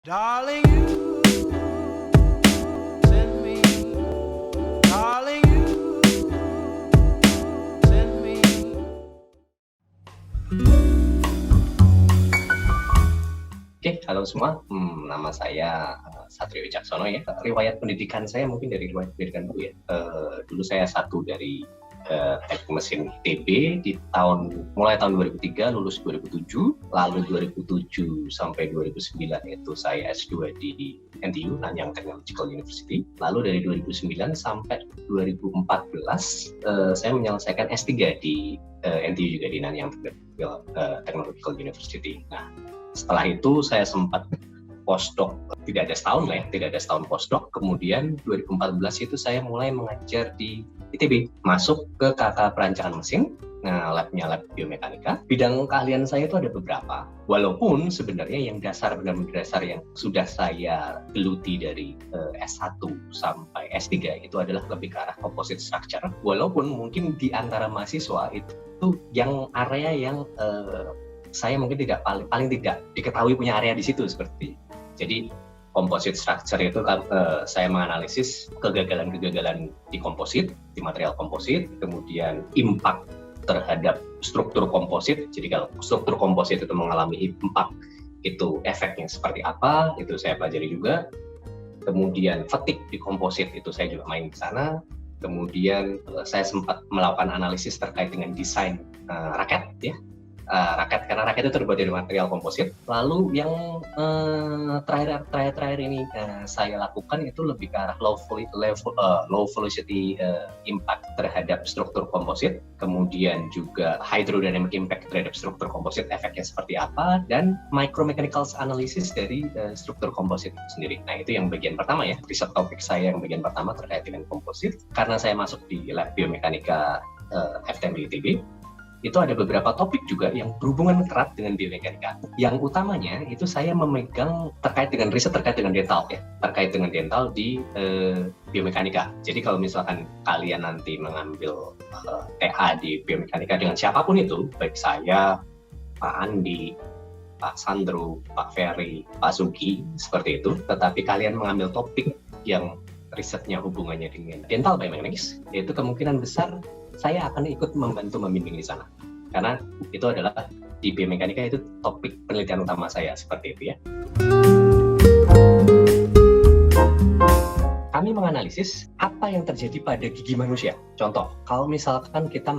Darling, you send me. Darling, you send me. Oke, halo semua. Nama saya Satrio Wicaksono ya. Riwayat pendidikan saya mungkin dari riwayat pendidikan dulu ya. Dulu saya satu dari teknik mesin ITB di mulai tahun 2003, lulus 2007, lalu 2007 sampai 2009 itu saya S2 di NTU, Nanyang Technological University. Lalu dari 2009 sampai 2014 saya menyelesaikan S3 di NTU juga di Nanyang Technological University. Nah, setelah itu saya sempat postdoc, tidak ada setahun postdoc. Kemudian 2014 itu saya mulai mengajar di ITB, masuk ke KK perancangan mesin. Nah, labnya lab biomekanika. Bidang keahlian saya itu ada beberapa. Walaupun sebenarnya yang benar-benar dasar yang sudah saya geluti dari S1 sampai S3 itu adalah lebih ke arah composite structure. Walaupun mungkin di antara mahasiswa itu yang area yang saya mungkin tidak paling tidak diketahui punya area di situ seperti. Jadi composite structure itu saya menganalisis kegagalan di komposit, di material komposit, kemudian impact terhadap struktur komposit. Jadi kalau struktur komposit itu mengalami impact, itu efeknya seperti apa, itu saya pelajari juga. Kemudian fatigue di komposit itu saya juga main di sana. Kemudian saya sempat melakukan analisis terkait dengan desain raket ya. Karena raket itu terbuat dari material komposit. Lalu yang terakhir ini saya lakukan itu lebih ke arah low velocity impact terhadap struktur komposit, kemudian juga hydrodynamic impact terhadap struktur komposit, efeknya seperti apa, dan micromechanical analysis dari struktur komposit itu sendiri. Nah, itu yang bagian pertama ya, riset topik saya yang bagian pertama terkait dengan komposit. Karena saya masuk di lab biomekanika FTM di ITB, itu ada beberapa topik juga yang berhubungan erat dengan biomekanika. Yang utamanya itu saya memegang terkait dengan riset terkait dengan dental ya, terkait dengan dental di biomekanika. Jadi kalau misalkan kalian nanti mengambil TA di biomekanika dengan siapapun itu, baik saya, Pak Andi, Pak Sandro, Pak Ferry, Pak Sugi, seperti itu, tetapi kalian mengambil topik yang risetnya hubungannya dengan dental biomechanics, yaitu kemungkinan besar saya akan ikut membantu membimbing di sana. Karena itu adalah di biomekanika itu topik penelitian utama saya, seperti itu ya. Kami menganalisis apa yang terjadi pada gigi manusia. Contoh, kalau misalkan kita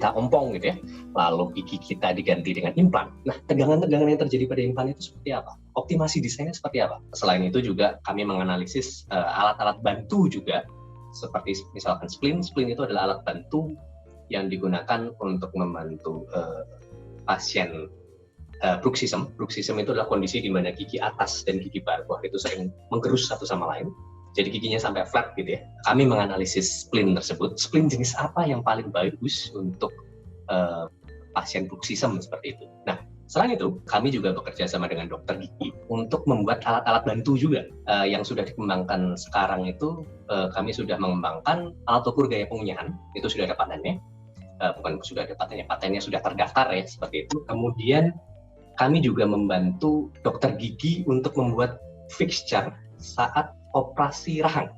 ompong gitu ya, lalu gigi kita diganti dengan implan. Nah, tegangan-tegangan yang terjadi pada implan itu seperti apa? Optimasi desainnya seperti apa? Selain itu juga kami menganalisis alat-alat bantu juga, seperti misalkan splint itu adalah alat bantu yang digunakan untuk membantu pasien bruxism. Bruxism itu adalah kondisi di mana gigi atas dan gigi bawah itu sering menggerus satu sama lain, jadi giginya sampai flat gitu ya. Kami menganalisis splint tersebut, splint jenis apa yang paling bagus untuk pasien bruxism seperti itu. Nah, selain itu, kami juga bekerja sama dengan dokter gigi untuk membuat alat-alat bantu juga. Yang sudah dikembangkan sekarang itu, kami sudah mengembangkan alat ukur gaya pengunyahan, itu sudah ada patennya. Bukan sudah ada patennya, patennya sudah terdaftar ya, seperti itu. Kemudian kami juga membantu dokter gigi untuk membuat fixture saat operasi rahang,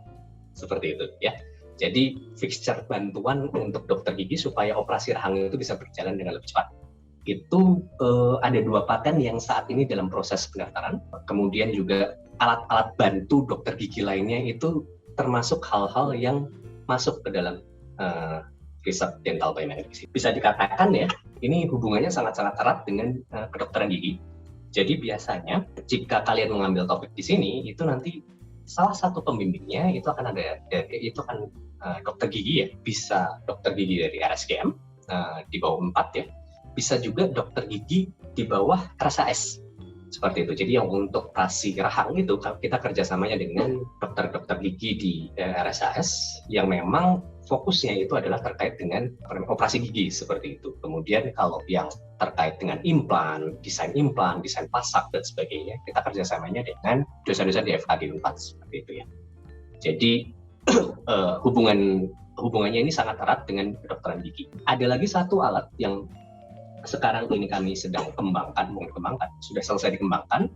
seperti itu ya. Jadi fixture bantuan untuk dokter gigi supaya operasi rahang itu bisa berjalan dengan lebih cepat. Itu ada 2 paten yang saat ini dalam proses pendaftaran. Kemudian juga alat-alat bantu dokter gigi lainnya itu termasuk hal-hal yang masuk ke dalam riset dental biomechanics. Bisa dikatakan ya, ini hubungannya sangat-sangat erat dengan kedokteran gigi. Jadi biasanya jika kalian mengambil topik di sini, itu nanti salah satu pembimbingnya itu akan dokter gigi ya. Bisa dokter gigi dari RSGM di bawah 4 ya. Bisa juga dokter gigi di bawah RSAS, seperti itu. Jadi yang untuk operasi rahang itu kita kerjasamanya dengan dokter-dokter gigi di RSAS yang memang fokusnya itu adalah terkait dengan operasi gigi, seperti itu. Kemudian kalau yang terkait dengan implan, desain pasak dan sebagainya, kita kerjasamanya dengan dosen-dosen di FKG 4, seperti itu ya. Jadi hubungannya ini sangat erat dengan kedokteran gigi. Ada lagi satu alat yang sekarang ini kami sedang sudah selesai dikembangkan,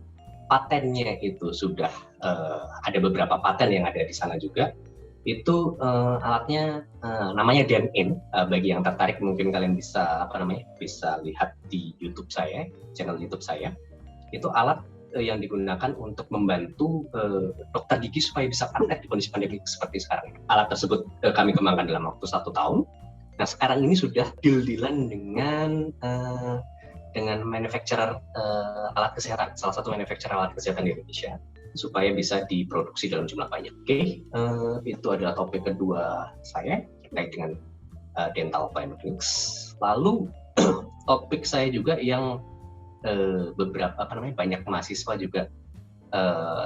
patennya itu sudah ada beberapa paten yang ada di sana juga. Itu alatnya namanya Dan-In. Bagi yang tertarik mungkin kalian bisa bisa lihat di YouTube saya, channel YouTube saya. Itu alat yang digunakan untuk membantu dokter gigi supaya bisa praktek di kondisi pandemi seperti sekarang. Alat tersebut kami kembangkan dalam waktu 1 tahun. Nah, sekarang ini sudah deal-dealan dengan manufacturer alat kesehatan, salah satu manufacturer alat kesehatan di Indonesia, supaya bisa diproduksi dalam jumlah banyak. Oke, itu adalah topik kedua saya terkait dengan dental biomechanics. Lalu topik saya juga yang banyak mahasiswa juga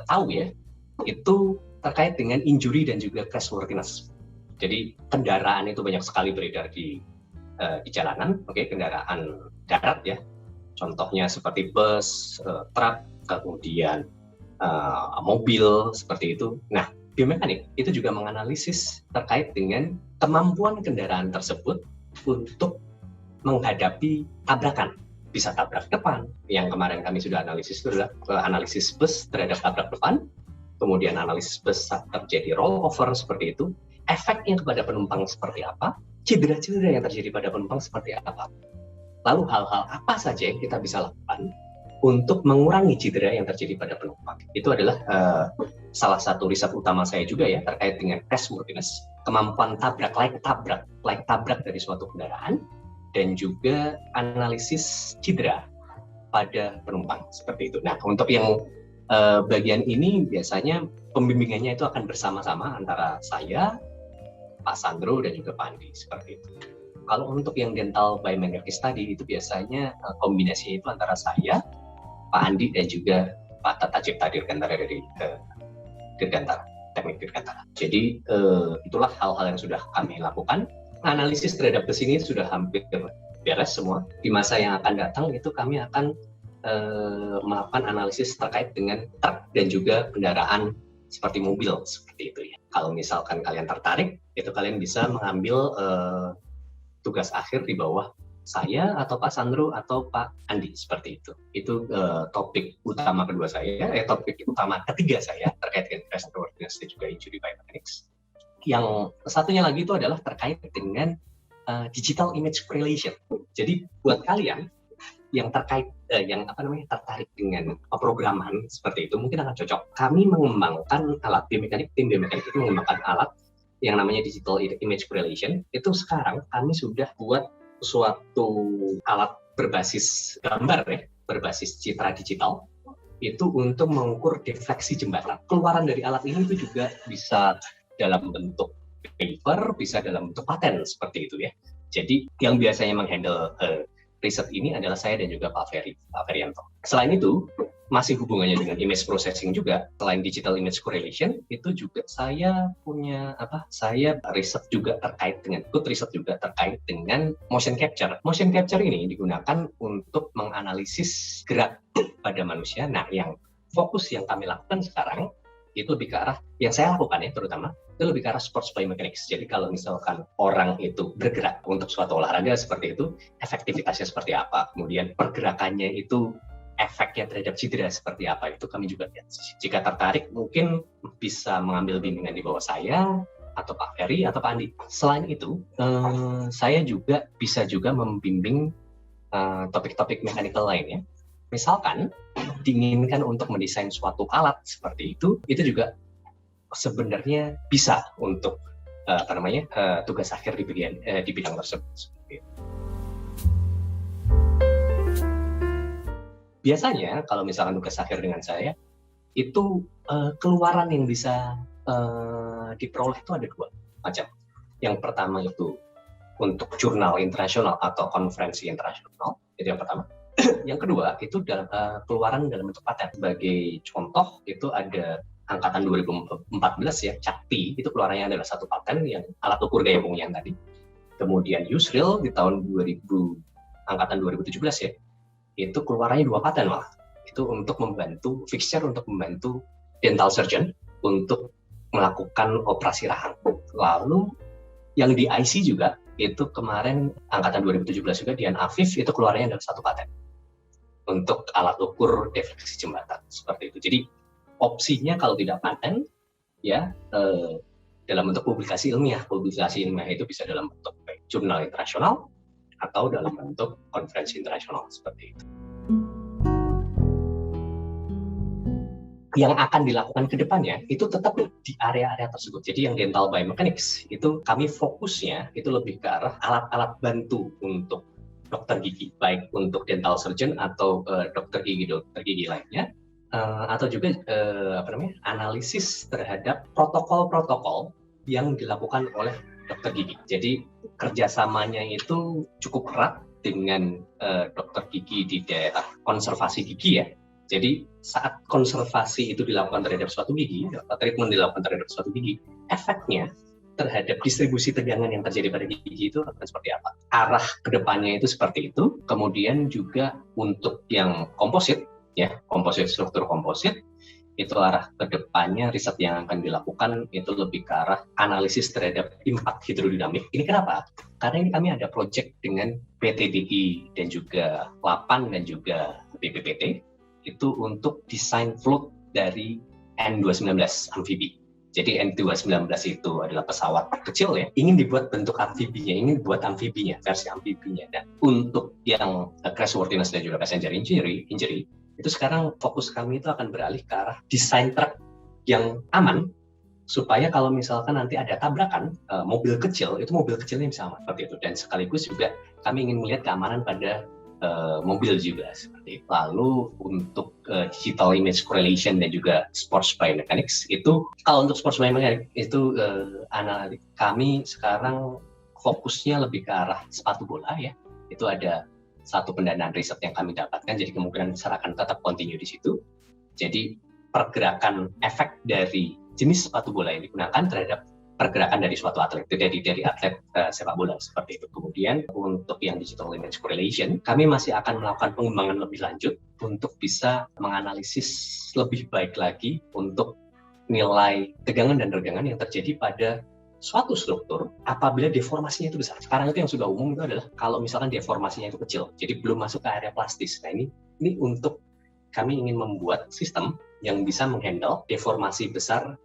tahu ya, itu terkait dengan injury dan juga crashworthiness. Jadi kendaraan itu banyak sekali beredar di jalanan, kendaraan darat ya. Contohnya seperti bus, truk, kemudian mobil seperti itu. Nah, biomekanik itu juga menganalisis terkait dengan kemampuan kendaraan tersebut untuk menghadapi tabrakan. Bisa tabrak depan, yang kemarin kami sudah analisis itu adalah analisis bus terhadap tabrak depan, kemudian analisis bus saat terjadi rollover seperti itu, efeknya kepada penumpang seperti apa, cedera-cedera yang terjadi pada penumpang seperti apa. Lalu hal-hal apa saja yang kita bisa lakukan untuk mengurangi cedera yang terjadi pada penumpang. Itu adalah salah satu riset utama saya juga ya, terkait dengan crashworthiness, kemampuan like tabrak dari suatu kendaraan, dan juga analisis cedera pada penumpang seperti itu. Nah, untuk yang bagian ini biasanya pembimbingannya itu akan bersama-sama antara saya, Pak Sandro, dan juga Pak Andi seperti itu. Kalau untuk yang dental biomechanics tadi itu biasanya kombinasinya itu antara saya, Pak Andi, dan juga Pak Tata Cipta Dirgantara dari Dirgantara, Teknik Dirgantara. Jadi itulah hal-hal yang sudah kami lakukan. Analisis terhadap bus ini sudah hampir beres semua. Di masa yang akan datang itu kami akan melakukan analisis terkait dengan truk dan juga kendaraan seperti mobil seperti itu ya. Kalau misalkan kalian tertarik, itu kalian bisa mengambil tugas akhir di bawah saya atau Pak Sandro atau Pak Andi seperti itu. Itu topik utama kedua saya, topik utama ketiga saya terkait dengan crashworthiness dan juga injury biomechanics. Yang satunya lagi itu adalah terkait dengan digital image correlation. Jadi buat kalian yang tertarik dengan programan seperti itu mungkin akan cocok. Kami mengembangkan alat biomekanik, tim biomekanik itu mengembangkan alat yang namanya digital image correlation. Itu sekarang kami sudah buat suatu alat berbasis gambar ya, berbasis citra digital itu untuk mengukur defleksi jembatan. Keluaran dari alat ini itu juga bisa dalam bentuk paper, bisa dalam bentuk paten seperti itu ya. Jadi yang biasanya menghandle riset ini adalah saya dan juga Pak Ferianto. Selain itu, masih hubungannya dengan image processing juga. Selain digital image correlation, itu juga saya riset juga terkait dengan motion capture. Motion capture ini digunakan untuk menganalisis gerak pada manusia. Nah, yang fokus yang kami lakukan sekarang itu lebih ke arah yang saya lakukan ya, terutama itu lebih ke arah sports biomechanics. Jadi kalau misalkan orang itu bergerak untuk suatu olahraga seperti itu, efektivitasnya seperti apa, kemudian pergerakannya itu efeknya terhadap cedera seperti apa, itu kami juga lihat. Jika tertarik mungkin bisa mengambil bimbingan di bawah saya atau Pak Ferry atau Pak Andi. Selain itu, saya juga bisa membimbing topik-topik mechanical lainnya. Misalkan diinginkan untuk mendesain suatu alat seperti itu juga sebenarnya bisa untuk tugas akhir di bidang tersebut. Biasanya kalau misalkan tugas akhir dengan saya itu keluaran yang bisa diperoleh itu ada 2 macam. Yang pertama itu untuk jurnal internasional atau konferensi internasional, itu yang pertama. Yang kedua itu keluaran dalam bentuk paten. Sebagai contoh itu ada angkatan 2014 ya, CAKTI, itu keluarannya adalah satu paten yang alat ukur gaya punggung tadi. Kemudian Yusril di tahun angkatan 2017 ya, itu keluarannya 2 paten malah. Itu untuk membantu fixture, untuk membantu dental surgeon untuk melakukan operasi rahang. Lalu yang di IC juga itu kemarin angkatan 2017 juga Dian Afif itu keluarannya adalah 1 paten untuk alat ukur defleksi jembatan seperti itu. Jadi opsinya kalau tidak paten ya dalam bentuk publikasi ilmiah. Publikasi ilmiah itu bisa dalam bentuk jurnal internasional atau dalam bentuk konferensi internasional seperti itu. Yang akan dilakukan ke depannya itu tetap di area-area tersebut. Jadi yang dental biomechanics itu kami fokusnya itu lebih ke arah alat-alat bantu untuk dokter gigi, baik untuk dental surgeon atau dokter gigi lainnya, atau juga analisis terhadap protokol-protokol yang dilakukan oleh dokter gigi. Jadi kerjasamanya itu cukup erat dengan dokter gigi di daerah konservasi gigi ya. Jadi saat konservasi itu dilakukan terhadap suatu gigi, treatment dilakukan terhadap suatu gigi, efeknya terhadap distribusi tegangan yang terjadi pada gigi itu akan seperti apa? Arah kedepannya itu seperti itu. Kemudian juga untuk yang komposit, ya komposit, struktur komposit, itu arah kedepannya riset yang akan dilakukan itu lebih ke arah analisis terhadap impact hidrodinamik. Ini kenapa? Karena ini kami ada project dengan PTDI dan juga LAPAN dan juga BPPT itu untuk desain float dari N219 amfibi. Jadi N219 itu adalah pesawat kecil ya, ingin dibuat bentuk amfibinya, ingin dibuat amfibinya, versi amfibinya. Dan untuk yang crashworthiness dan juga passenger injury, itu sekarang fokus kami itu akan beralih ke arah desain truk yang aman, supaya kalau misalkan nanti ada tabrakan mobil kecil, itu mobil kecilnya bisa aman seperti itu. Dan sekaligus juga kami ingin melihat keamanan pada mobil juga seperti itu. Lalu untuk digital image correlation dan juga sports biomechanics itu, kalau untuk sports biomechanics itu kami sekarang fokusnya lebih ke arah sepatu bola ya. Itu ada satu pendanaan riset yang kami dapatkan, jadi kemungkinan besar akan tetap continue di situ. Jadi pergerakan efek dari jenis sepatu bola yang digunakan terhadap pergerakan dari suatu atlet, dari atlet sepak bola seperti itu. Kemudian untuk yang digital image correlation, kami masih akan melakukan pengembangan lebih lanjut untuk bisa menganalisis lebih baik lagi untuk nilai tegangan dan regangan yang terjadi pada suatu struktur apabila deformasinya itu besar. Sekarang itu yang sudah umum itu adalah kalau misalkan deformasinya itu kecil, jadi belum masuk ke area plastis. Nah ini untuk kami ingin membuat sistem yang bisa menghandle deformasi besar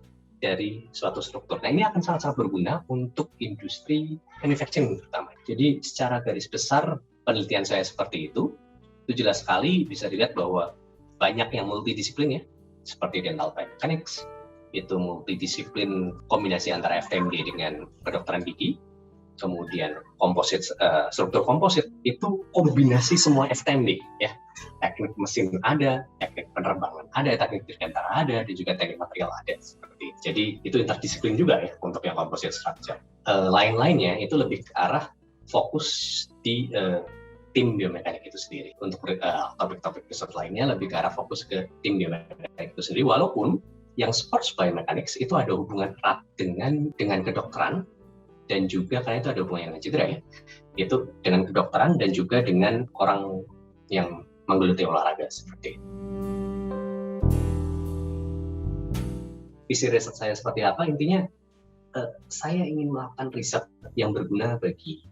dari suatu struktur. Nah ini akan sangat-sangat berguna untuk industri manufacturing terutama. Jadi secara garis besar penelitian saya seperti itu jelas sekali bisa dilihat bahwa banyak yang multidisiplin ya, seperti dental biomechanics, itu multidisiplin kombinasi antara FTMD dengan kedokteran gigi, kemudian komposit, struktur komposit itu kombinasi semua FTMD ya. Teknik mesin ada, teknik penerbangan ada, teknik dirgantara ada, dan juga teknik material ada seperti itu. Jadi itu interdisiplin juga ya untuk yang composite structure. Lain-lainnya itu lebih ke arah fokus di tim biomekanik itu sendiri. Untuk topik-topik riset lainnya lebih ke arah fokus ke tim biomekanik itu sendiri, walaupun yang sports biomechanics itu ada hubungan erat dengan kedokteran, dan juga karena itu ada hubungan dengan cedera ya, itu dengan kedokteran dan juga dengan orang yang menggeluti olahraga seperti itu. Visi riset saya seperti apa? Intinya saya ingin melakukan riset yang berguna bagi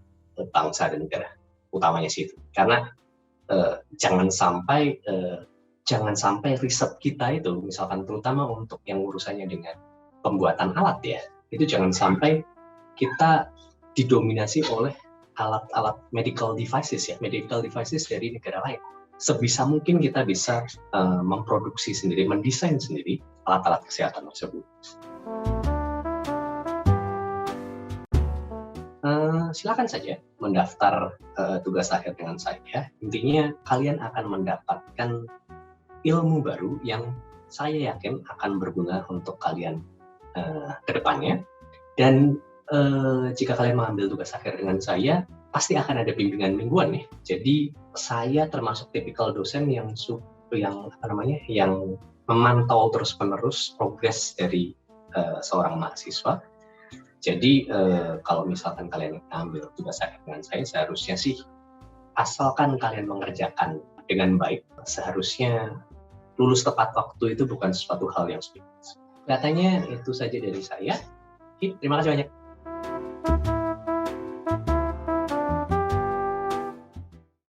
bangsa dan negara, utamanya sih itu. Karena jangan sampai riset kita itu, misalkan terutama untuk yang urusannya dengan pembuatan alat ya, itu jangan sampai kita didominasi oleh alat-alat medical devices ya, medical devices dari negara lain. Sebisa mungkin kita bisa memproduksi sendiri, mendesain sendiri alat-alat kesehatan tersebut. Silakan saja mendaftar tugas akhir dengan saya. Intinya kalian akan mendapatkan ilmu baru yang saya yakin akan berguna untuk kalian ke depannya. Dan jika kalian mengambil tugas akhir dengan saya, pasti akan ada bimbingan mingguan nih. Jadi saya termasuk tipikal dosen yang memantau terus-menerus progres dari seorang mahasiswa. Jadi kalau misalkan kalian ambil tugas akhir dengan saya, seharusnya sih asalkan kalian mengerjakan dengan baik, seharusnya lulus tepat waktu itu bukan suatu hal yang sulit. Katanya itu saja dari saya. Terima kasih banyak.